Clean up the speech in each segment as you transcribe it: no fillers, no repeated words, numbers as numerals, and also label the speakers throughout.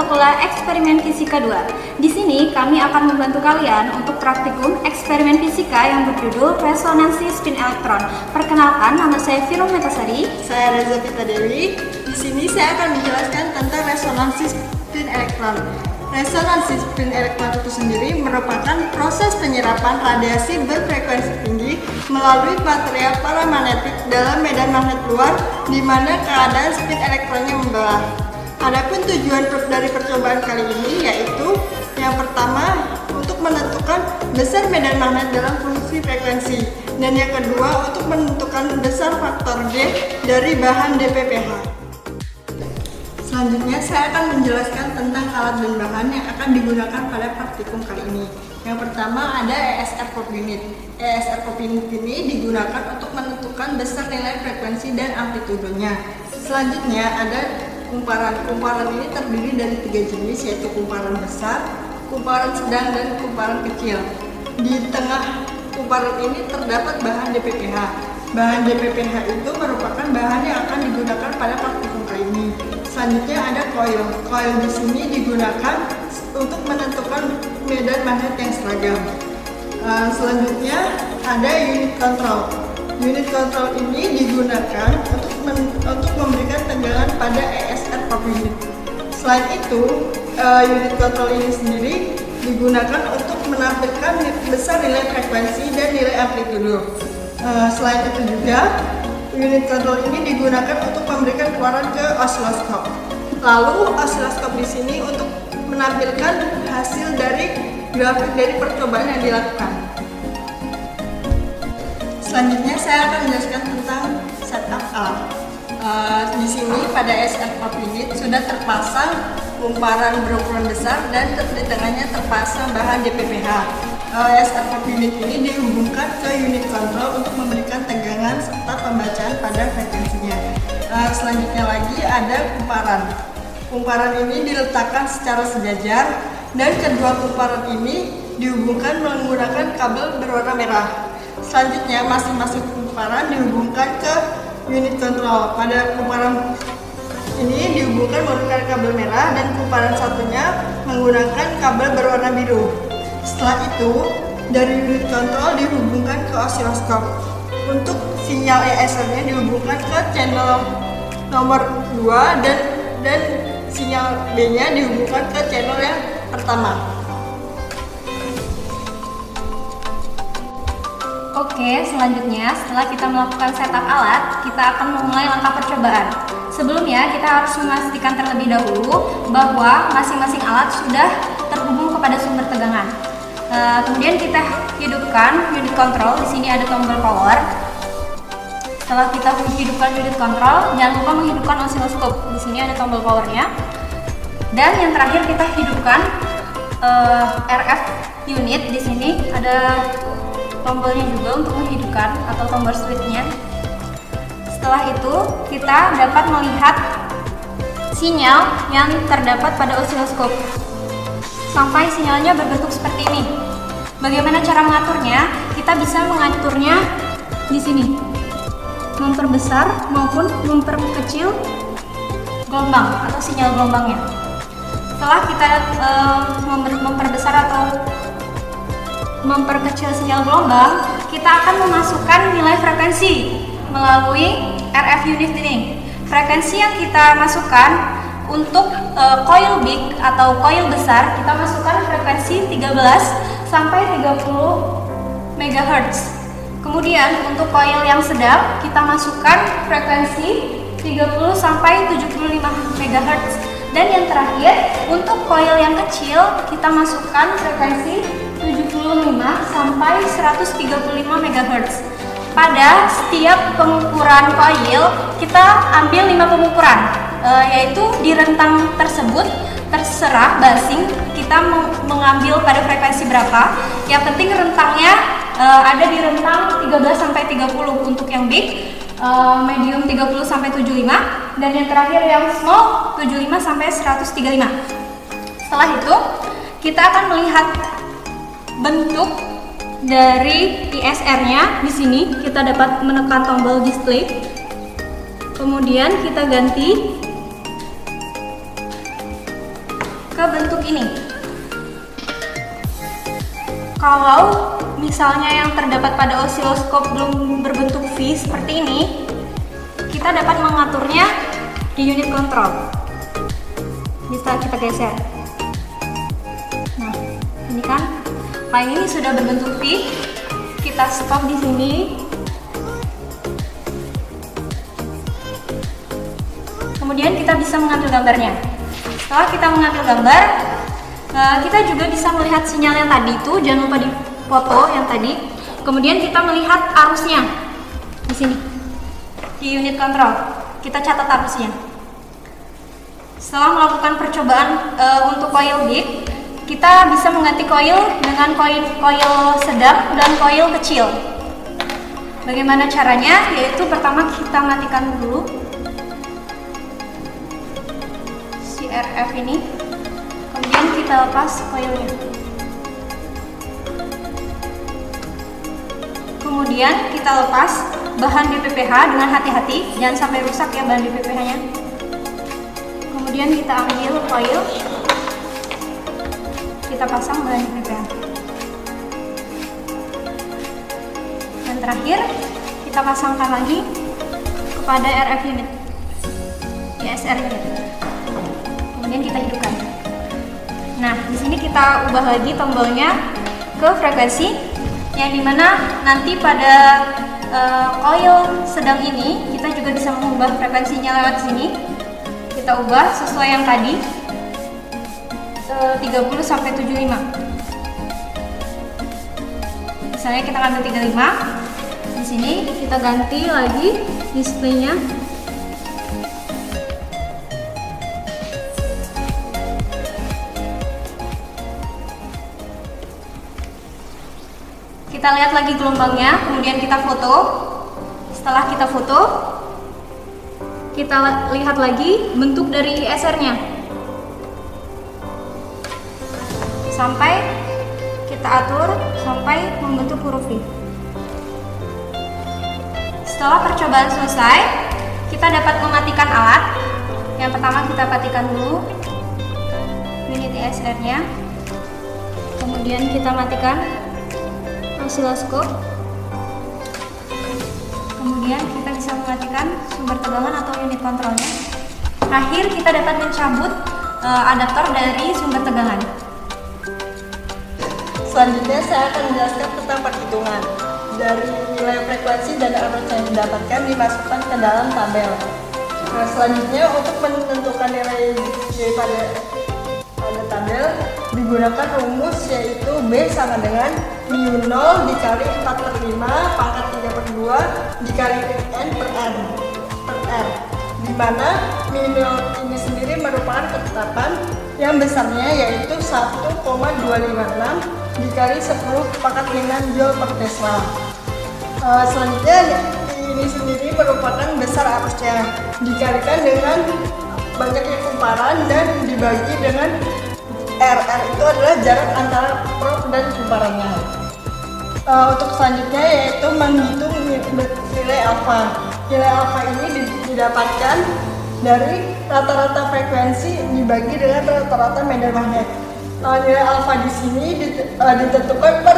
Speaker 1: Pula Eksperimen Fisika 2. Di sini kami akan membantu kalian untuk praktikum eksperimen fisika yang berjudul Resonansi Spin Elektron. Perkenalkan, nama saya Viro Metasari.
Speaker 2: Saya Reza Pita Dewi. Di sini saya akan menjelaskan tentang resonansi spin elektron. Resonansi spin elektron itu sendiri merupakan proses penyerapan radiasi berfrekuensi tinggi melalui material paramagnetik dalam medan magnet luar, di mana keadaan spin elektronnya membelah. Adapun tujuan dari percobaan kali ini yaitu yang pertama untuk menentukan besar medan magnet dalam fungsi frekuensi, dan yang kedua untuk menentukan besar faktor G dari bahan DPPH. Selanjutnya saya akan menjelaskan tentang alat dan bahan yang akan digunakan pada praktikum kali ini. Yang pertama ada ESR Pop Unit. ESR Pop Unit ini digunakan untuk menentukan besar nilai frekuensi dan amplitudenya. Selanjutnya ada kumparan. Kumparan ini terdiri dari 3 jenis, yaitu kumparan besar, kumparan sedang, dan kumparan kecil. Di tengah kumparan ini terdapat bahan DPPH. Bahan DPPH itu merupakan bahan yang akan digunakan pada praktikum kali ini. Selanjutnya ada coil. Coil di sini digunakan untuk menentukan medan magnet yang seragam. Selanjutnya ada unit control. Unit control ini digunakan untuk memberikan tegangan pada ESR Pop Unit. Selain itu, unit control ini sendiri digunakan untuk menampilkan besar nilai frekuensi dan nilai amplitudo. Selain itu juga, unit control ini digunakan untuk memberikan keluaran ke osiloskop. Lalu osiloskop di sini untuk menampilkan hasil dari grafik dari percobaan yang dilakukan. Selanjutnya saya akan menjelaskan tentang setup alat. Di sini pada ESR Pop Unit sudah terpasang kumparan berukuran besar dan di tengahnya terpasang bahan DPPH. ESR Pop Unit ini dihubungkan ke unit control untuk memberikan tegangan serta pembacaan pada frekuensinya. Selanjutnya lagi ada kumparan. Kumparan ini diletakkan secara sejajar dan kedua kumparan ini dihubungkan menggunakan kabel berwarna merah. Selanjutnya masing-masing kumparan dihubungkan ke unit control. Pada kumparan ini dihubungkan menggunakan kabel merah dan kumparan satunya menggunakan kabel berwarna biru. Setelah itu, dari unit control dihubungkan ke osiloskop. Untuk sinyal ESR-nya dihubungkan ke channel nomor 2 dan sinyal B-nya dihubungkan ke channel yang pertama.
Speaker 1: Oke, selanjutnya setelah kita melakukan setup alat, kita akan memulai langkah percobaan. Sebelumnya, kita harus memastikan terlebih dahulu bahwa masing-masing alat sudah terhubung kepada sumber tegangan. Kemudian kita hidupkan unit control. Di sini ada tombol power. Setelah kita hidupkan unit control, jangan lupa menghidupkan osiloskop. Di sini ada tombol powernya. Dan yang terakhir kita hidupkan RF unit. Di sini ada tombolnya juga untuk menghidupkan atau tombol switchnya. Setelah itu kita dapat melihat sinyal yang terdapat pada osiloskop sampai sinyalnya berbentuk seperti ini. Bagaimana cara mengaturnya? Kita bisa mengaturnya di sini, memperbesar maupun memperkecil gelombang atau sinyal gelombangnya. Setelah kita memperbesar atau memperkecil sinyal gelombang, kita akan memasukkan nilai frekuensi melalui RF unit ini. Frekuensi yang kita masukkan untuk coil big atau coil besar, kita masukkan frekuensi 13 sampai 30 MHz. Kemudian untuk coil yang sedang, kita masukkan frekuensi 30 sampai 75 MHz. Dan yang terakhir, untuk coil yang kecil, kita masukkan frekuensi 75 sampai 135 MHz. Pada setiap pengukuran coil, kita ambil 5 pengukuran, yaitu di rentang tersebut terserah basing kita mengambil pada frekuensi berapa. Yang penting rentangnya ada di rentang 13 sampai 30 untuk yang big, medium 30 sampai 75, dan yang terakhir yang small 75 sampai 135. Setelah itu, kita akan melihat bentuk dari ISR-nya. Di sini kita dapat menekan tombol display. Kemudian kita ganti ke bentuk ini. Kalau misalnya yang terdapat pada osiloskop belum berbentuk V seperti ini, kita dapat mengaturnya di unit kontrol. Bisa kita geser. Nah, ini kan line ini sudah berbentuk V. Kita stop di sini. Kemudian kita bisa mengambil gambarnya. Setelah kita mengambil gambar, kita juga bisa melihat sinyal yang tadi itu. Jangan lupa di foto yang tadi. Kemudian kita melihat arusnya di sini di unit kontrol. Kita catat arusnya. Setelah melakukan percobaan untuk coil big, kita bisa mengganti coil dengan coil sedang dan coil kecil. Bagaimana caranya? Yaitu pertama kita matikan dulu si RF ini, kemudian kita lepas coilnya. Kemudian kita lepas bahan BPPH dengan hati-hati, jangan sampai rusak ya bahan BPPH-nya. Kemudian kita ambil coil, kita pasang bahan BPPH. Dan terakhir kita pasangkan lagi kepada RF unit, ESR unit. Kemudian kita hidupkan. Nah, di sini kita ubah lagi tombolnya ke frekuensi, yang dimana nanti pada coil sedang ini kita juga bisa mengubah frekuensinya lewat sini. Kita ubah sesuai yang tadi 30 sampai 75. Misalnya kita ambil 35. Di sini kita ganti lagi displaynya. Kita lihat lagi gelombangnya, kemudian kita foto. Setelah kita foto, kita lihat lagi bentuk dari ISR-nya. Sampai kita atur sampai membentuk huruf V. Setelah percobaan selesai, kita dapat mematikan alat. Yang pertama kita matikan dulu unit ISR-nya. Kemudian kita matikan osiloskop. Kemudian kita bisa mematikan sumber tegangan atau unit kontrolnya. Terakhir kita dapat mencabut adaptor dari sumber tegangan.
Speaker 2: Selanjutnya saya akan menjelaskan tentang perhitungan. Dari nilai frekuensi dan arus yang didapatkan dimasukkan ke dalam tabel. Nah, selanjutnya untuk menentukan nilai Y pada tabel digunakan rumus, yaitu B sama dengan mu 0 dikali 4/5 pangkat 3/2 dikali N per R, di mana mu 0 ini sendiri merupakan ketetapan yang besarnya yaitu 1,256 dikali 10 pangkat 5 Joule per Tesla. Selanjutnya ini sendiri merupakan besar arusnya dikalikan dengan banyaknya kumparan dan dibagi dengan RR itu adalah jarak antara probe dan kumparannya. Untuk selanjutnya yaitu menghitung nilai alfa. Nilai alfa ini didapatkan dari rata-rata frekuensi dibagi dengan rata-rata medan magnet. Nilai alfa di sini ditentukan per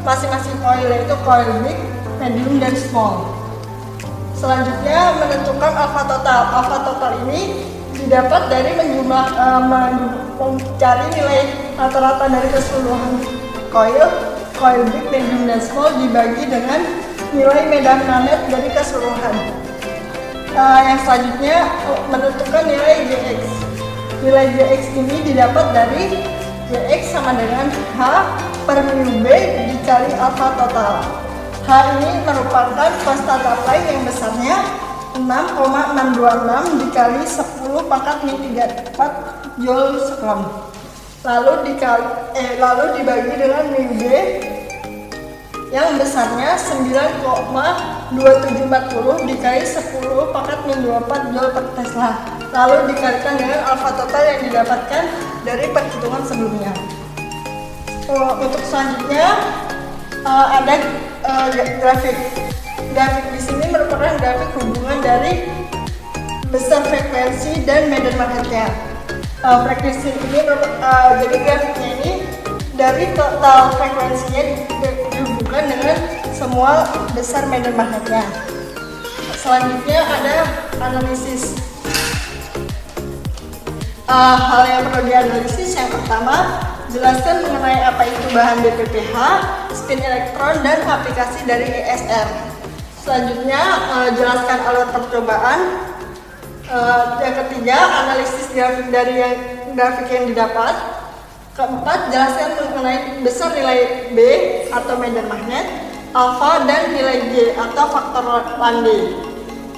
Speaker 2: masing-masing coil, yaitu coil big, medium, dan small. Selanjutnya menentukan alfa total. Alfa total ini didapat dari mencari nilai rata-rata dari keseluruhan coil big, medium, dan small dibagi dengan nilai medan magnet dari keseluruhan. Yang selanjutnya menentukan nilai Jx. Nilai Jx ini didapat dari Jx sama dengan H per mu B dikali alfa total. H ini merupakan konstanta Planck yang besarnya 6,626 dikali 10 pangkat min 34 Joule sekelom. Lalu dibagi dengan mu B yang besarnya 9,2740 dikali 10 pangkat min 24 Joule per Tesla. Lalu dikalikan dengan alfa total yang didapatkan dari perhitungan sebelumnya. Untuk selanjutnya ada grafik. Grafik di sini merupakan grafik hubungan dari besar frekuensi dan medan magnetnya. Frekuensi ini jadi grafiknya ini dari total frekuensinya dihubungkan dengan semua besar medan magnetnya. Selanjutnya ada analisis. Hal yang perlu dianalisis yang pertama, jelaskan mengenai apa itu bahan BPPH, spin elektron, dan aplikasi dari ESR. Selanjutnya, jelaskan alat percobaan. Yang ketiga, analisis grafik dari grafik yang didapat. Keempat, jelaskan mengenai besar nilai B atau medan magnet, alfa, dan nilai G atau faktor Lande.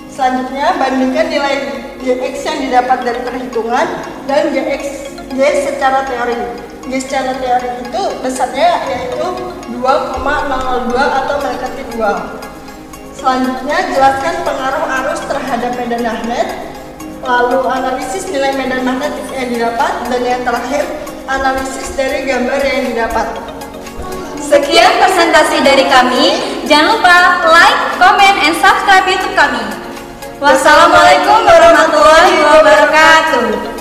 Speaker 2: Selanjutnya, bandingkan nilai Gx yang didapat dari perhitungan dan G secara teori. G secara teori itu besarnya yaitu 2,002 atau mendekati 2. Selanjutnya, jelaskan pengaruh arus terhadap medan magnet, lalu analisis nilai medan magnet yang didapat, dan yang terakhir, analisis dari gambar yang didapat.
Speaker 1: Sekian presentasi dari kami. Jangan lupa like, comment, and subscribe YouTube kami. Wassalamualaikum warahmatullahi wabarakatuh.